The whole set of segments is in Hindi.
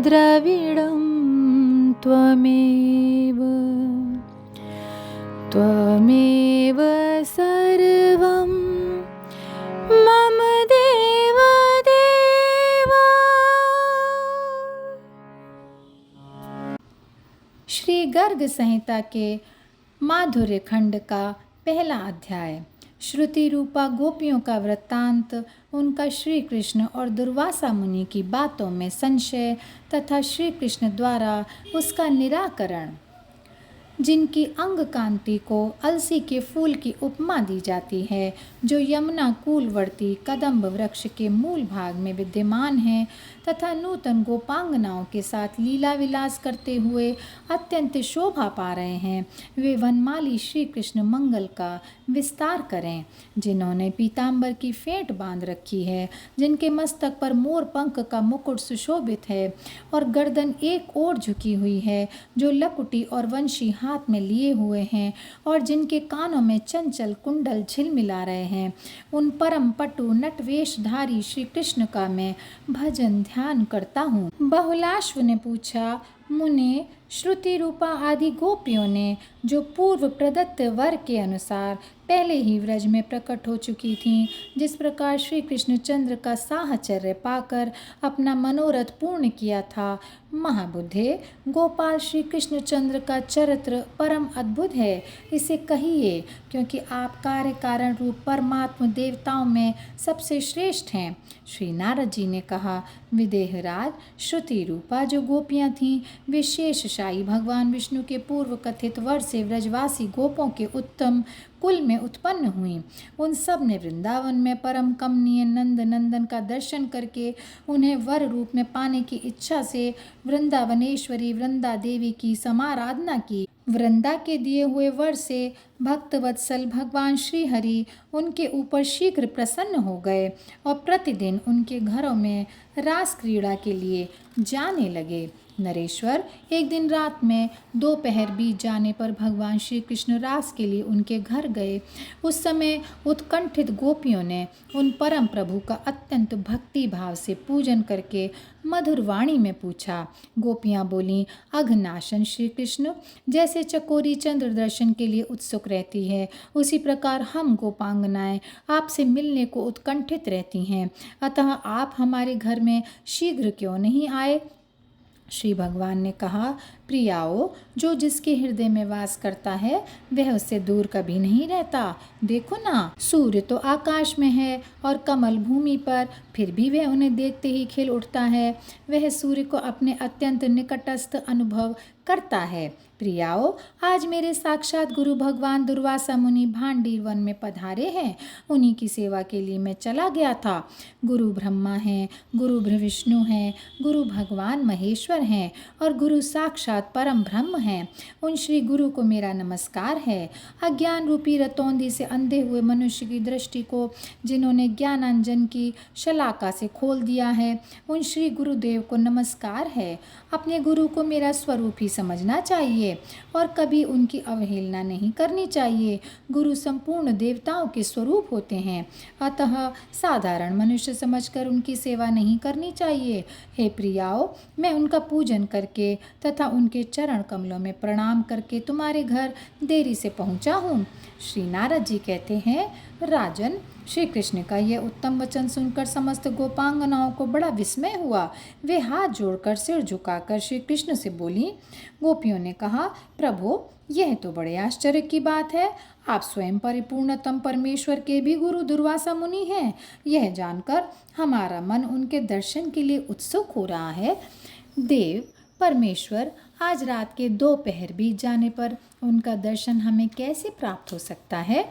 द्रविडं त्वमेव त्वमेव सर्वं मम देव देवा। श्री गर्ग संहिता के माधुर्य खंड का पहला अध्याय। श्रुति रूपा गोपियों का वृत्तांत, उनका श्री कृष्ण और दुर्वासा मुनि की बातों में संशय तथा श्री कृष्ण द्वारा उसका निराकरण। जिनकी अंग कांति को अलसी के फूल की उपमा दी जाती है, जो यमुना कूलवर्ती कदम्ब वृक्ष के मूल भाग में विद्यमान है तथा नूतन गोपांगनाओं के साथ लीला विलास करते हुए अत्यंत शोभा पा रहे हैं, वे वनमाली श्री कृष्ण मंगल का विस्तार करें। जिन्होंने पीताम्बर की फेंट बांध रखी है, जिनके मस्तक पर मोर पंख का मुकुट सुशोभित है और गर्दन एक ओर झुकी हुई है, जो लकुटी और वंशी हाथ में लिए हुए हैं और जिनके कानों में चंचल कुंडल झिलमिला रहे हैं, उन परम पटु नटवेशधारी श्री कृष्ण का मैं भजन ध्यान करता हूँ। बहुलाश्व ने पूछा, मुने, श्रुति रूपा आदि गोपियों ने जो पूर्व प्रदत्त वर के अनुसार पहले ही व्रज में प्रकट हो चुकी थीं, जिस प्रकार श्री कृष्णचंद्र का साहचर्य पाकर अपना मनोरथ पूर्ण किया था, महाबुद्धे, गोपाल श्री कृष्णचंद्र का चरित्र परम अद्भुत है, इसे कहिए, क्योंकि आप कार्य कारण रूप परमात्म देवताओं में सबसे श्रेष्ठ हैं। श्री नारद जी ने कहा, विदेहराज, श्रुति रूपा जो गोपियां थीं, वे शेषशायी भगवान विष्णु के पूर्व कथित वर से व्रजवासी गोपों के उत्तम कुल में उत्पन्न हुई। उन सब ने वृंदावन में परम कमनीय नंद नंदन का दर्शन करके उन्हें वर रूप में पाने की इच्छा से वृंदावनेश्वरी वृंदा देवी की समाराधना की। वृंदा के दिए हुए वर से भक्तवत्सल भगवान श्री हरि उनके ऊपर शीघ्र प्रसन्न हो गए और प्रतिदिन उनके घरों में रास क्रीड़ा के लिए जाने लगे। नरेश्वर, एक दिन रात में दोपहर बीत जाने पर भगवान श्री कृष्ण रास के लिए उनके घर गए। उस समय उत्कंठित गोपियों ने उन परम प्रभु का अत्यंत भक्ति भाव से पूजन करके मधुर वाणी में पूछा। गोपियां बोलीं, अघनाशन श्री कृष्ण, जैसे चकोरी चंद्र दर्शन के लिए उत्सुक रहती है, उसी प्रकार हम गोपांगनाएं आपसे मिलने को उत्कंठित रहती हैं, अतः आप हमारे घर में शीघ्र क्यों नहीं आए? श्री भगवान ने कहा, प्रियाओ, जो जिसके हृदय में वास करता है वह उससे दूर कभी नहीं रहता। देखो ना, सूर्य तो आकाश में है और कमल भूमि पर, फिर भी वह उन्हें देखते ही खिल उठता है। वह सूर्य को अपने अत्यंत निकटस्थ अनुभव करता है। प्रियाओ, आज मेरे साक्षात गुरु भगवान दुर्वासा मुनि भांडीर वन में पधारे हैं। उन्हीं की सेवा के लिए मैं चला गया था। गुरु ब्रह्मा हैं, गुरु विष्णु हैं, गुरु भगवान महेश्वर हैं और गुरु साक्षात परम ब्रह्म हैं। उन श्री गुरु को मेरा नमस्कार है। अज्ञान रूपी रतौंधी से अंधे हुए मनुष्य की दृष्टि को जिन्होंने ज्ञानांजन की शलाका से खोल दिया है, उन श्री गुरुदेव को नमस्कार है। अपने गुरु को मेरा स्वरूप ही समझना चाहिए और कभी उनकी अवहेलना नहीं करनी चाहिए। गुरु संपूर्ण देवताओं के स्वरूप होते हैं, अतः साधारण मनुष्य समझकर उनकी सेवा नहीं करनी चाहिए। हे प्रियाओ, मैं उनका पूजन करके तथा उनके चरण कमलों में प्रणाम करके तुम्हारे घर देरी से पहुंचा हूँ। श्री नारद जी कहते हैं, राजन, श्री कृष्ण का यह उत्तम वचन सुनकर समस्त गोपांगनाओं को बड़ा विस्मय हुआ। वे हाथ जोड़कर सिर झुकाकर श्री कृष्ण से बोली। गोपियों ने कहा, प्रभु, यह तो बड़े आश्चर्य की बात है। आप स्वयं परिपूर्णतम परमेश्वर के भी गुरु दुर्वासा मुनि हैं। यह जानकर हमारा मन उनके दर्शन के लिए उत्सुक हो रहा है। देव परमेश्वर, आज रात के दोपहर बीत जाने पर उनका दर्शन हमें कैसे प्राप्त हो सकता है?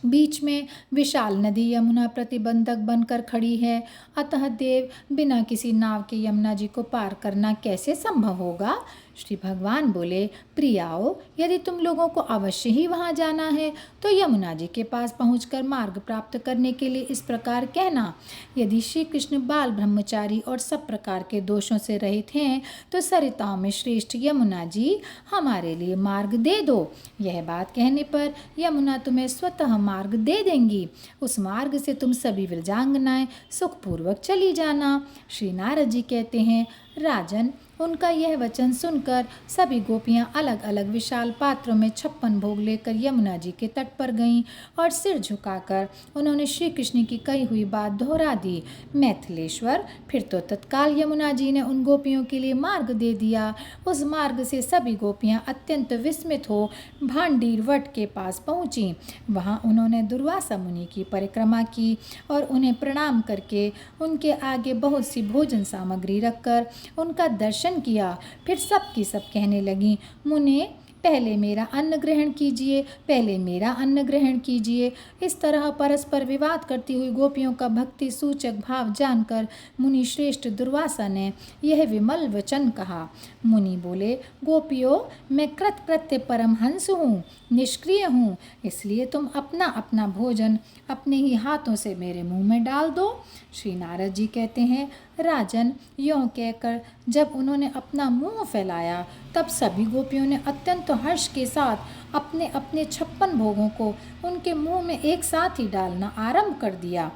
बीच में विशाल नदी यमुना प्रतिबंधक बनकर खड़ी है, अतः देव, बिना किसी नाव के यमुना जी को पार करना कैसे संभव होगा? श्री भगवान बोले, प्रियाओ, यदि तुम लोगों को अवश्य ही वहाँ जाना है तो यमुना जी के पास पहुंचकर मार्ग प्राप्त करने के लिए इस प्रकार कहना। यदि श्री कृष्ण बाल ब्रह्मचारी और सब प्रकार के दोषों से रहित हैं तो सरिताओं में श्रेष्ठ यमुना जी, हमारे लिए मार्ग दे दो। यह बात कहने पर यमुना तुम्हें स्वतः मार्ग दे देंगी। उस मार्ग से तुम सभी व्रजांगनाएं सुखपूर्वक चली जाना। श्री नारद जी कहते हैं, राजन, उनका यह वचन सुनकर सभी गोपियां अलग अलग विशाल पात्रों में 56 भोग लेकर यमुना जी के तट पर गईं और सिर झुकाकर उन्होंने श्री कृष्ण की कही हुई बात दोहरा दी। मैथिलेश्वर, फिर तो तत्काल यमुना जी ने उन गोपियों के लिए मार्ग दे दिया। उस मार्ग से सभी गोपियां अत्यंत विस्मित हो भांडीर वट के पास पहुंची। वहां उन्होंने दुर्वासा मुनि की परिक्रमा की और उन्हें प्रणाम करके उनके आगे बहुत सी भोजन सामग्री रखकर उनका दर्शन किया। फिर सब की सब कहने लगी, मुने, पहले मेरा अन्न ग्रहण कीजिए, पहले मेरा अन्न ग्रहण कीजिए। इस तरह परस्पर विवाद करती हुई गोपियों का भक्ति सूचक भाव जानकर मुनि श्रेष्ठ दुर्वासा ने यह विमल वचन कहा। मुनि बोले, गोपियों, मैं कृतकृत्य परमहंस हूँ, निष्क्रिय हूँ, इसलिए तुम अपना अपना भोजन अपने ही हाथों से मेरे मुंह में डाल दो। श्री नारद जी कहते हैं, राजन, यों कहकर जब उन्होंने अपना मुंह फैलाया तब सभी गोपियों ने अत्यंत हर्ष के साथ अपने अपने 56 भोगों को उनके मुंह में एक साथ ही डालना आरंभ कर दिया।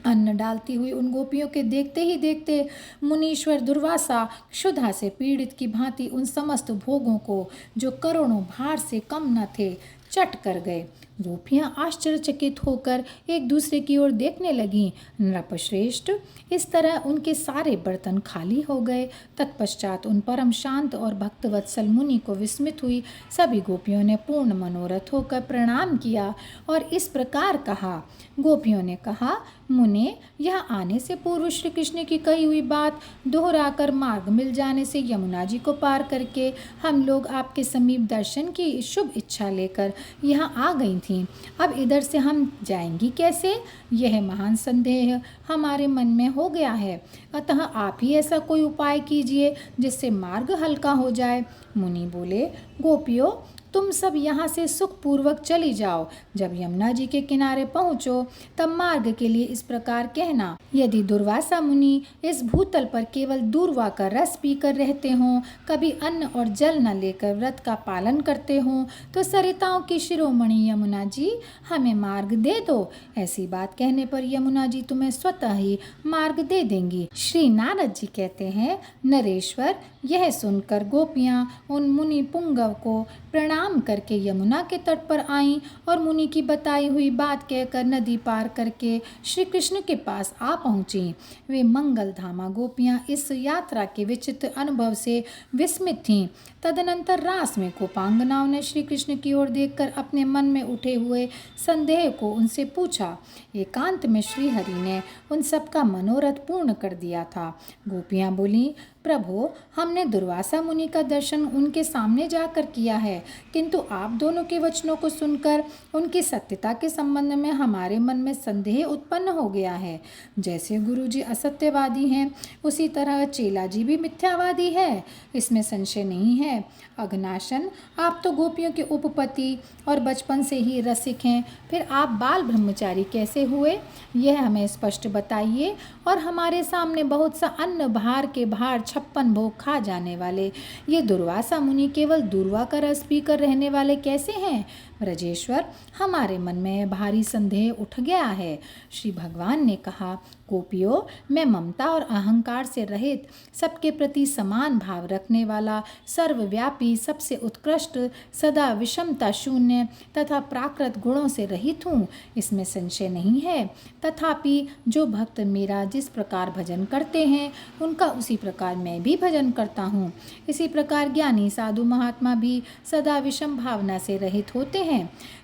अन्न डालती हुई उन गोपियों के देखते ही देखते मुनीश्वर दुर्वासा क्षुधा से पीड़ित की भांति उन समस्त भोगों को, जो करोड़ों भार से कम न थे, चट कर गए। गोपियां आश्चर्यचकित होकर एक दूसरे की ओर देखने लगीं। नृपश्रेष्ठ, इस तरह उनके सारे बर्तन खाली हो गए। तत्पश्चात उन परम शांत और भक्तवत्सल मुनि को विस्मित हुई सभी गोपियों ने पूर्ण मनोरथ होकर प्रणाम किया और इस प्रकार कहा। गोपियों ने कहा, मुने, यहाँ आने से पूर्व श्री कृष्ण की कही हुई बात दोहराकर मार्ग मिल जाने से यमुना जी को पार करके हम लोग आपके समीप दर्शन की शुभ इच्छा लेकर यहाँ आ गई थीं। अब इधर से हम जाएंगी कैसे? यह महान संदेह हमारे मन में हो गया है। अतः आप ही ऐसा कोई उपाय कीजिए जिससे मार्ग हल्का हो जाए। मुनि बोले, गोपियों, तुम सब यहाँ से सुखपूर्वक चली जाओ। जब यमुना जी के किनारे पहुँचो तब मार्ग के लिए इस प्रकार कहना, यदि दुर्वासा मुनि इस भूतल पर केवल दूर्वा का रस पीकर रहते हों, कभी अन्न और जल न लेकर व्रत का पालन करते हों, तो सरिताओं की शिरोमणि यमुना जी, हमें मार्ग दे दो। ऐसी बात कहने पर यमुना जी तुम्हें स्वतः ही मार्ग दे देंगी। श्री नारद जी कहते हैं, नरेश्वर, यह सुनकर गोपियाँ उन मुनि पुंगव को प्रणाम करके यमुना के तट पर आईं और मुनि की बताई हुई बात कहकर नदी पार करके श्री कृष्ण के पास आ पहुँची। वे मंगलधामा गोपियाँ इस यात्रा के विचित्र अनुभव से विस्मित थीं। तदनंतर रास में गोपांगनाओं ने श्री कृष्ण की ओर देखकर अपने मन में उठे हुए संदेह को उनसे पूछा। एकांत में श्री हरि ने उन सबका मनोरथ पूर्ण कर दिया था। गोपियाँ बोलीं, प्रभु, हमने दुर्वासा मुनि का दर्शन उनके सामने जाकर किया है, किंतु आप दोनों के वचनों को सुनकर उनकी सत्यता के संबंध में हमारे मन में संदेह उत्पन्न हो गया है। जैसे गुरु जी असत्यवादी हैं, उसी तरह चेला जी भी मिथ्यावादी है, इसमें संशय नहीं है। अघनाशन, आप तो गोपियों के उपपति और बचपन से ही रसिक हैं, फिर आप बाल ब्रह्मचारी कैसे हुए? यह हमें स्पष्ट बताइए। और हमारे सामने बहुत सा अन्न भार के भार 56 भोग खा जाने वाले ये दुर्वासा मुनि केवल दूर्वा का रस पीकर रहने वाले कैसे हैं? ब्रजेश्वर, हमारे मन में भारी संदेह उठ गया है। श्री भगवान ने कहा, गोपियों, मैं ममता और अहंकार से रहित, सबके प्रति समान भाव रखने वाला, सर्वव्यापी, सबसे उत्कृष्ट, सदा विषमता शून्य तथा प्राकृत गुणों से रहित हूँ, इसमें संशय नहीं है। तथापि जो भक्त मेरा जिस प्रकार भजन करते हैं, उनका उसी प्रकार मैं भी भजन करता हूँ। इसी प्रकार ज्ञानी साधु महात्मा भी सदा विषम भावना से रहित होते हैं।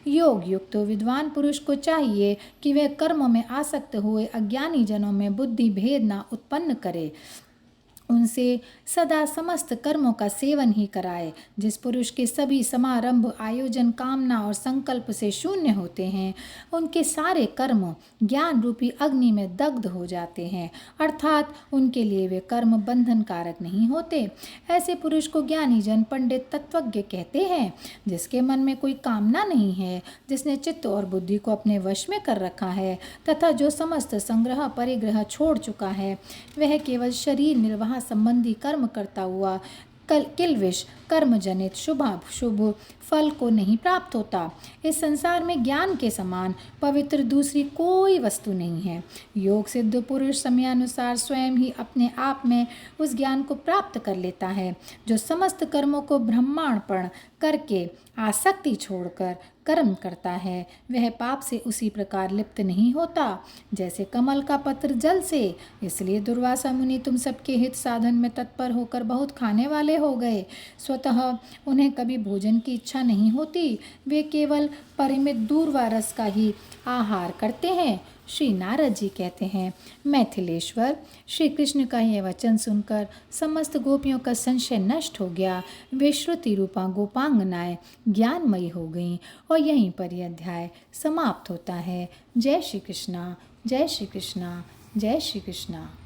योग युक्त विद्वान पुरुष को चाहिए कि वह कर्मों में आसक्त हुए अज्ञानी जनों में बुद्धि भेद न उत्पन्न करे, उनसे सदा समस्त कर्मों का सेवन ही कराए। जिस पुरुष के सभी समारंभ, आयोजन, कामना और संकल्प से शून्य होते हैं, उनके सारे कर्म ज्ञान रूपी अग्नि में दग्ध हो जाते हैं, अर्थात उनके लिए वे कर्म बंधन कारक नहीं होते। ऐसे पुरुष को ज्ञानी जन पंडित तत्वज्ञ कहते हैं। जिसके मन में कोई कामना नहीं है, जिसने चित्त और बुद्धि को अपने वश में कर रखा है तथा जो समस्त संग्रह परिग्रह छोड़ चुका है, वह केवल शरीर निर्वाह संबंधी कर्म करता हुआ किल्विष कर्मजनित शुभ फल को नहीं प्राप्त होता। इस संसार में ज्ञान के समान पवित्र दूसरी कोई वस्तु नहीं है। योग सिद्ध पुरुष समयानुसार स्वयं ही अपने आप में उस ज्ञान को प्राप्त कर लेता है। जो समस्त कर्मों को ब्रह्मार्पण करके आसक्ति छोड़कर कर्म करता है, वह पाप से उसी प्रकार लिप्त नहीं होता जैसे कमल का पत्र जल से। इसलिए दुर्वासा मुनि तुम सबके हित साधन में तत्पर होकर बहुत खाने वाले हो गए। स्वतः उन्हें कभी भोजन की इच्छा नहीं होती, वे केवल परिमित दूर्वा रस का ही आहार करते हैं। श्री नारद जी कहते हैं, मैथिलेश्वर, श्री कृष्ण का यह वचन सुनकर समस्त गोपियों का संशय नष्ट हो गया। वे श्रुति रूपा गोपांगनाएं ज्ञानमयी हो गईं और यहीं पर यह अध्याय समाप्त होता है। जय श्री कृष्णा, जय श्री कृष्णा, जय श्री कृष्णा।